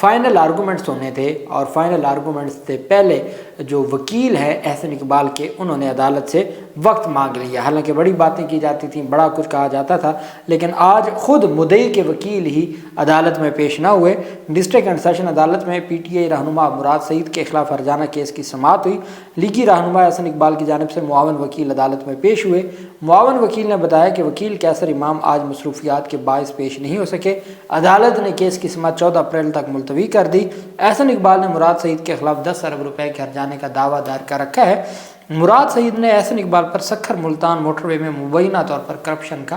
Final arguments ہونے تھے، اور فائنل آرگومنٹس سے پہلے جو وکیل ہیں احسن اقبال کے، انہوں نے عدالت سے وقت مانگ لیا۔ حالانکہ بڑی باتیں کی جاتی تھیں، بڑا کچھ کہا جاتا تھا، لیکن آج خود مدعی کے وکیل ہی عدالت میں پیش نہ ہوئے۔ ڈسٹرکٹ اینڈ سیشن عدالت میں پی ٹی آئی رہنما مراد سعید کے خلاف ہرجانہ کیس کی سماعت ہوئی۔ لیگی رہنما احسن اقبال کی جانب سے معاون وکیل عدالت میں پیش ہوئے۔ معاون وکیل نے بتایا کہ وکیل کیسر امام آج مصروفیات کے باعث پیش نہیں ہو سکے۔ عدالت نے کیس کی سماعت 14 اپریل تک ملتوی کر دی۔ احسن اقبال نے مراد سعید کے خلاف 10 ارب روپے کے ہرجانے کا دعویٰ دائر کر رکھا ہے۔ مراد سعید نے احسن اقبال پر سکھر ملتان موٹر وے میں مبینہ طور پر کرپشن کا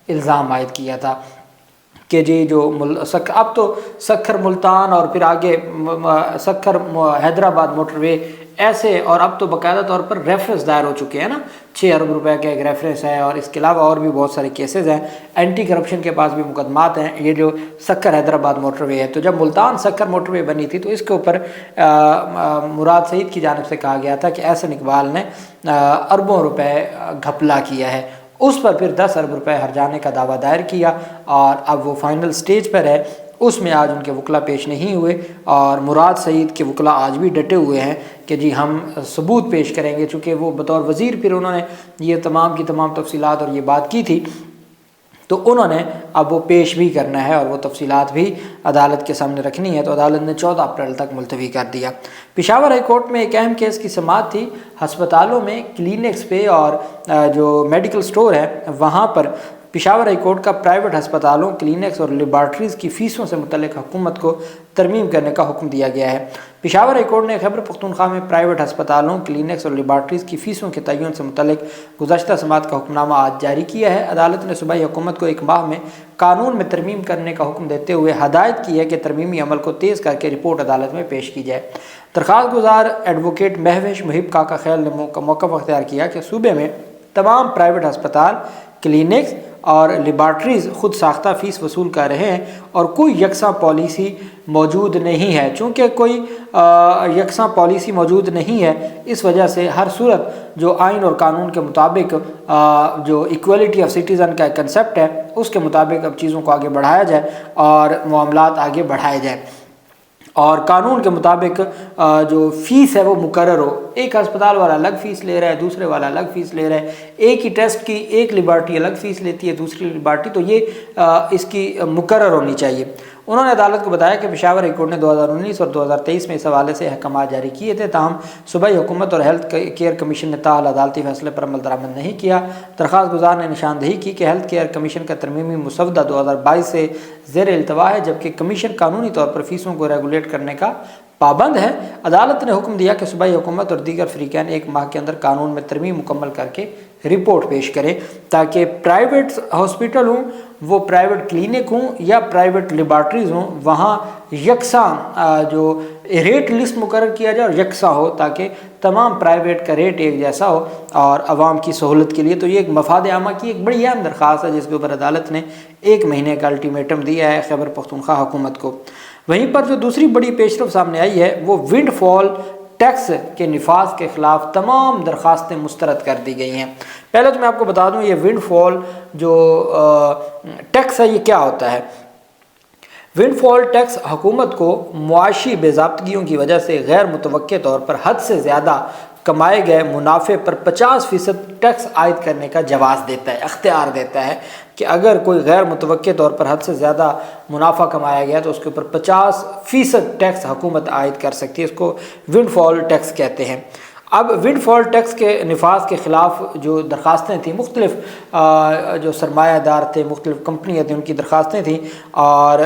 الزام عائد کیا تھا کہ جی جو اب تو سکھر ملتان اور پھر آگے سکھر حیدرآباد موٹر وے ایسے، اور اب تو باقاعدہ طور پر ریفرنس دائر ہو چکے ہیں نا، 6 ارب روپے کا ایک ریفرنس ہے، اور اس کے علاوہ اور بھی بہت سارے کیسز ہیں، اینٹی کرپشن کے پاس بھی مقدمات ہیں۔ یہ جو سکھر حیدرآباد موٹر وے ہے، تو جب ملتان سکھر موٹر وے بنی تھی تو اس کے اوپر مراد سعید کی جانب سے کہا گیا تھا کہ احسن اقبال نے اربوں روپے گھپلا کیا ہے۔ اس پر پھر 10 ارب روپے ہرجانے کا دعویٰ دائر کیا، اور اب وہ فائنل سٹیج پر ہے۔ اس میں آج ان کے وکلاء پیش نہیں ہوئے، اور مراد سعید کے وکلاء آج بھی ڈٹے ہوئے ہیں کہ جی ہم ثبوت پیش کریں گے، چونکہ وہ بطور وزیر پھر انہوں نے یہ تمام کی تمام تفصیلات اور یہ بات کی تھی، تو انہوں نے اب وہ پیش بھی کرنا ہے اور وہ تفصیلات بھی عدالت کے سامنے رکھنی ہے، تو عدالت نے 14 اپریل تک ملتوی کر دیا۔ پشاور ہائی کورٹ میں ایک اہم کیس کی سماعت تھی۔ ہسپتالوں میں کلینکس پہ اور جو میڈیکل سٹور ہے وہاں پر پشاور ہائی کورٹ کا پرائیویٹ ہسپتالوں، کلینکس اور لیبارٹریز کی فیسوں سے متعلق حکومت کو ترمیم کرنے کا حکم دیا گیا ہے۔ پشاور ہائی کورٹ نے خیبر پختونخوا میں پرائیویٹ ہسپتالوں، کلینکس اور لیبارٹریز کی فیسوں کے تعین سے متعلق گزشتہ سماعت کا حکم نامہ آج جاری کیا ہے۔ عدالت نے صوبائی حکومت کو 1 ماہ میں قانون میں ترمیم کرنے کا حکم دیتے ہوئے ہدایت کی ہے کہ ترمیمی عمل کو تیز کر کے رپورٹ عدالت میں پیش کی جائے۔ درخواست گزار ایڈوکیٹ مہوش محب کاکا خیل نے موقف اختیار کیا کہ صوبے میں تمام پرائیویٹ ہسپتال، کلینکس اور لیبارٹریز خود ساختہ فیس وصول کر رہے ہیں اور کوئی یکساں پالیسی موجود نہیں ہے۔ چونکہ کوئی یکساں پالیسی موجود نہیں ہے، اس وجہ سے ہر صورت جو آئین اور قانون کے مطابق جو ایکویلٹی آف سٹیزن کا کنسیپٹ ہے اس کے مطابق اب چیزوں کو آگے بڑھایا جائے اور معاملات آگے بڑھائے جائیں، اور قانون کے مطابق جو فیس ہے وہ مقرر ہو۔ ایک ہسپتال والا الگ فیس لے رہا ہے، دوسرے والا الگ فیس لے رہا ہے، ایک ہی ٹیسٹ کی ایک لیبارٹری الگ فیس لیتی ہے، دوسری لیبارٹری، تو یہ اس کی مقرر ہونی چاہیے۔ انہوں نے عدالت کو بتایا کہ پشاور ہائی کورٹ نے 2019 اور 2023 میں اس حوالے سے احکامات جاری کیے تھے، تاہم صوبائی حکومت اور ہیلتھ کیئر کمیشن نے تاحال عدالتی فیصلے پر عمل درآمد نہیں کیا۔ درخواست گزار نے نشاندہی کی کہ ہیلتھ کیئر کمیشن کا ترمیمی مسودہ 2022 سے زیر التوا ہے، جبکہ کمیشن قانونی طور پر فیسوں کو ریگولیٹ کرنے کا پابند ہے۔ عدالت نے حکم دیا کہ صوبائی حکومت اور دیگر فریقین 1 ماہ کے اندر قانون میں ترمیم مکمل کر کے رپورٹ پیش کریں، تاکہ پرائیویٹ ہاسپٹل ہوں، وہ پرائیویٹ کلینک ہوں یا پرائیویٹ لیبارٹریز ہوں، وہاں یکساں جو ریٹ لسٹ مقرر کیا جائے اور یکساں ہو، تاکہ تمام پرائیویٹ کا ریٹ ایک جیسا ہو اور عوام کی سہولت کے لیے۔ تو یہ ایک مفاد عامہ کی ایک بڑی اہم درخواست ہے، جس کے اوپر عدالت نے 1 مہینے کا الٹیمیٹم دیا ہے خیبر پختونخوا حکومت کو۔ وہیں پر جو دوسری بڑی پیش رفت سامنے آئی ہے وہ ونڈ فال ٹیکس کے نفاذ کے خلاف تمام درخواستیں مسترد کر دی گئی ہیں۔ پہلے تو میں آپ کو بتا دوں یہ ونڈ فال جو ٹیکس ہے یہ کیا ہوتا ہے۔ ونڈ فال ٹیکس حکومت کو معاشی بے ضابطگیوں کی وجہ سے غیر متوقع طور پر حد سے زیادہ کمائے گئے منافع پر 50% ٹیکس عائد کرنے کا جواز دیتا ہے، اختیار دیتا ہے کہ اگر کوئی غیر متوقع طور پر حد سے زیادہ منافع کمایا گیا تو اس کے اوپر 50% ٹیکس حکومت عائد کر سکتی ہے۔ اس کو ونڈ فال ٹیکس کہتے ہیں۔ اب ونڈ فال ٹیکس کے نفاذ کے خلاف جو درخواستیں تھیں، مختلف جو سرمایہ دار تھے، مختلف کمپنیاں تھیں، ان کی درخواستیں تھیں، اور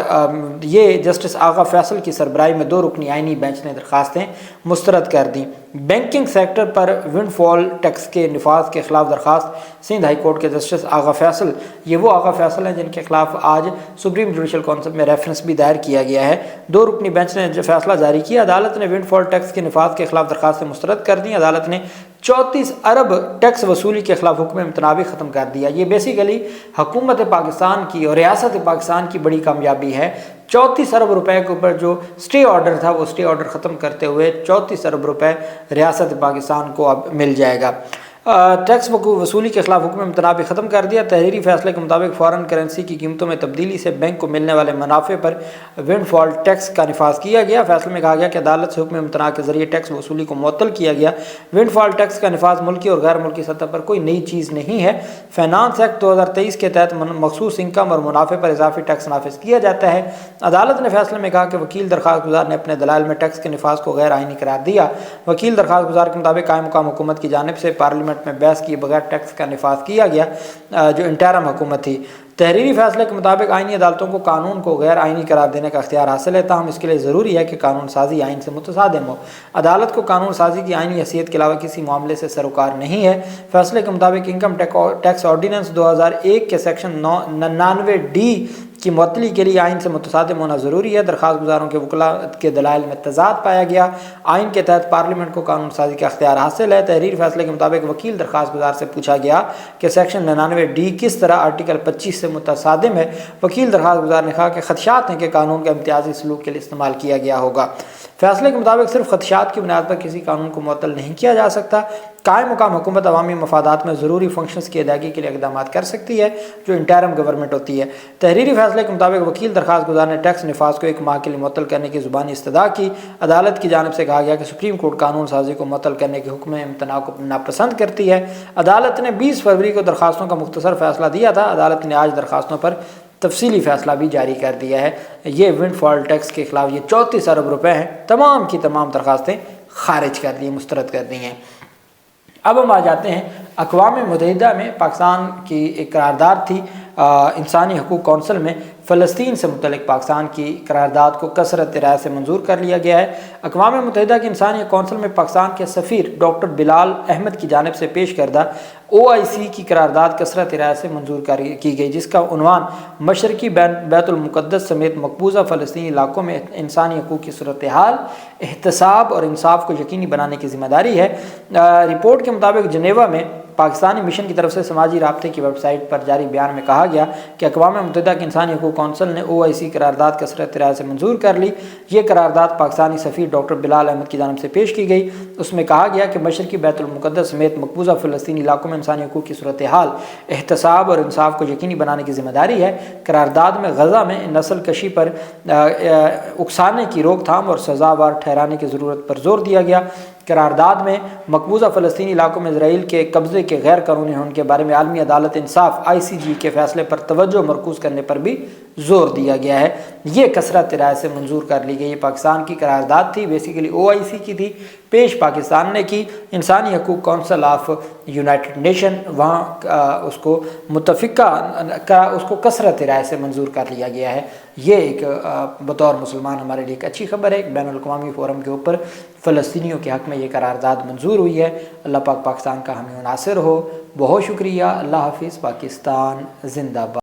یہ جسٹس آغا فیصل کی سربراہی میں 2 رکنی آئینی بینچ نے درخواستیں مسترد کر دیں۔ بینکنگ سیکٹر پر ونڈ فال ٹیکس کے نفاذ کے خلاف درخواست سندھ ہائی کورٹ کے جسٹس آغا فیصل، یہ وہ آغا فیصل ہیں جن کے خلاف آج سپریم جوڈیشل کونسل میں ریفرنس بھی دائر کیا گیا ہے۔ 2 رکنی بینچ نے جو فیصلہ جاری کیا، عدالت نے ونڈ فال ٹیکس کے نفاذ کے خلاف درخواستیں مسترد کر دیں۔ عدالت نے 34 ارب ٹیکس وصولی کے خلاف حکم امتناعی ختم کر دیا۔ یہ بیسیکلی حکومت پاکستان کی اور ریاست پاکستان کی بڑی کامیابی ہے۔ 34 ارب روپے کے اوپر جو سٹے آرڈر تھا وہ سٹے آرڈر ختم کرتے ہوئے 34 ارب روپے ریاست پاکستان کو اب مل جائے گا۔ ٹیکس وصولی کے خلاف حکم امتناع بھی ختم کر دیا۔ تحریری فیصلے کے مطابق فارن کرنسی کی قیمتوں میں تبدیلی سے بینک کو ملنے والے منافع پر ونڈ فال ٹیکس کا نفاذ کیا گیا۔ فیصلے میں کہا گیا کہ عدالت سے حکم امتناع کے ذریعے ٹیکس وصولی کو معطل کیا گیا۔ ونڈ فال ٹیکس کا نفاذ ملکی اور غیر ملکی سطح پر کوئی نئی چیز نہیں ہے۔ فائنانس ایکٹ 2023 کے تحت مخصوص انکم اور منافع پر اضافی ٹیکس نافذ کیا جاتا ہے۔ عدالت نے فیصلے میں کہا کہ وکیل درخواست گزار نے اپنے دلائل میں ٹیکس کے نفاذ کو غیر آئینی قرار دیا۔ وکیل درخواست گزار کے مطابق قائم مقام حکومت کی جانب سے پارلیمنٹ میں بحث کیے بغیر ٹیکس کا نفاذ کیا گیا جو انٹرم حکومت تھی۔ تحریری فیصلے کے مطابق آئینی عدالتوں کو قانون کو غیر آئینی قرار دینے کا اختیار حاصل ہے، تاہم اس کے لیے ضروری ہے کہ قانون سازی آئین سے متصادم ہو۔ عدالت کو قانون سازی کی آئینی حیثیت کے علاوہ کسی معاملے سے سروکار نہیں ہے۔ فیصلے کے مطابق انکم ٹیکس آرڈیننس 2001 کے سیکشن 99D کی معطلی کے لیے آئین سے متصادم ہونا ضروری ہے۔ درخواست گزاروں کے وکلاء کے دلائل میں تضاد پایا گیا۔ آئین کے تحت پارلیمنٹ کو قانون سازی کا اختیار حاصل ہے۔ تحریر فیصلے کے مطابق وکیل درخواست گزار سے پوچھا گیا کہ سیکشن 99D کس طرح آرٹیکل 25 سے متصادم ہے۔ وکیل درخواست گزار نے کہا کہ خدشات ہیں کہ قانون کا امتیازی سلوک کے لیے استعمال کیا گیا ہوگا۔ فیصلے کے مطابق صرف خدشات کی بنیاد پر کسی قانون کو معطل نہیں کیا جا سکتا۔ قائم مقام حکومت عوامی مفادات میں ضروری فنکشنز کی ادائیگی کے لیے اقدامات کر سکتی ہے جو انٹرم گورنمنٹ ہوتی ہے۔ تحریری فیصلے کے مطابق وکیل درخواست گزار نے ٹیکس نفاذ کو 1 ماہ کے لیے معطل کرنے کی زبانی استدعا کی۔ عدالت کی جانب سے کہا گیا کہ سپریم کورٹ قانون سازی کو معطل کرنے کے حکم امتناع کو ناپسند کرتی ہے۔ عدالت نے 20 فروری کو درخواستوں کا مختصر فیصلہ دیا تھا۔ عدالت نے آج درخواستوں پر تفصیلی فیصلہ بھی جاری کر دیا ہے۔ یہ ونڈ فال ٹیکس کے خلاف یہ 34 ارب روپے ہیں، تمام کی تمام درخواستیں خارج کر دی، مسترد کر دی ہیں۔ اب ہم آ جاتے ہیں اقوام متحدہ میں پاکستان کی ایک قرارداد تھی انسانی حقوق کونسل میں فلسطین سے متعلق پاکستان کی قرارداد کو کثرت رائے سے منظور کر لیا گیا ہے۔ اقوام متحدہ کی انسانی کونسل میں پاکستان کے سفیر ڈاکٹر بلال احمد کی جانب سے پیش کردہ OIC کی قرارداد کثرت رائے سے منظور کی گئی، جس کا عنوان مشرقی بیت المقدس سمیت مقبوضہ فلسطینی علاقوں میں انسانی حقوق کی صورتحال، احتساب اور انصاف کو یقینی بنانے کی ذمہ داری ہے۔ رپورٹ کے مطابق جنیوا میں پاکستانی مشن کی طرف سے سماجی رابطے کی ویب سائٹ پر جاری بیان میں کہا گیا کہ اقوام متحدہ کی انسانی حقوق کونسل نے OIC قرارداد کثرت رائے سے منظور کر لی۔ یہ قرارداد پاکستانی سفیر ڈاکٹر بلال احمد کی جانب سے پیش کی گئی۔ اس میں کہا گیا کہ مشرقی بیت المقدس سمیت مقبوضہ فلسطینی علاقوں میں انسانی حقوق کی صورتحال، احتساب اور انصاف کو یقینی بنانے کی ذمہ داری ہے۔ قرارداد میں غزہ میں نسل کشی پر اکسانے کی روک تھام اور سزاوار ٹھہرانے کی ضرورت پر زور دیا گیا۔ قرارداد میں مقبوضہ فلسطینی علاقوں میں اسرائیل کے قبضے کے غیر قانونی ہونے کے بارے میں عالمی عدالت انصاف ICJ کے فیصلے پر توجہ مرکوز کرنے پر بھی زور دیا گیا ہے۔ یہ کثرت رائے سے منظور کر لی گئی۔ یہ پاکستان کی قرارداد تھی، بیسیکلی OIC کی تھی، پیش پاکستان نے کی۔ انسانی حقوق کونسل آف یونائٹڈ نیشن وہاں اس کو متفقہ اس کو کثرت رائے سے منظور کر لیا گیا ہے۔ یہ ایک بطور مسلمان ہمارے لیے ایک اچھی خبر ہے۔ ایک بین الاقوامی فورم کے اوپر فلسطینیوں کے حق میں یہ قرارداد منظور ہوئی ہے۔ اللہ پاک پاکستان کا ہمیں ناصر ہو۔ بہت شکریہ۔ اللہ حافظ۔ پاکستان زندہ باد۔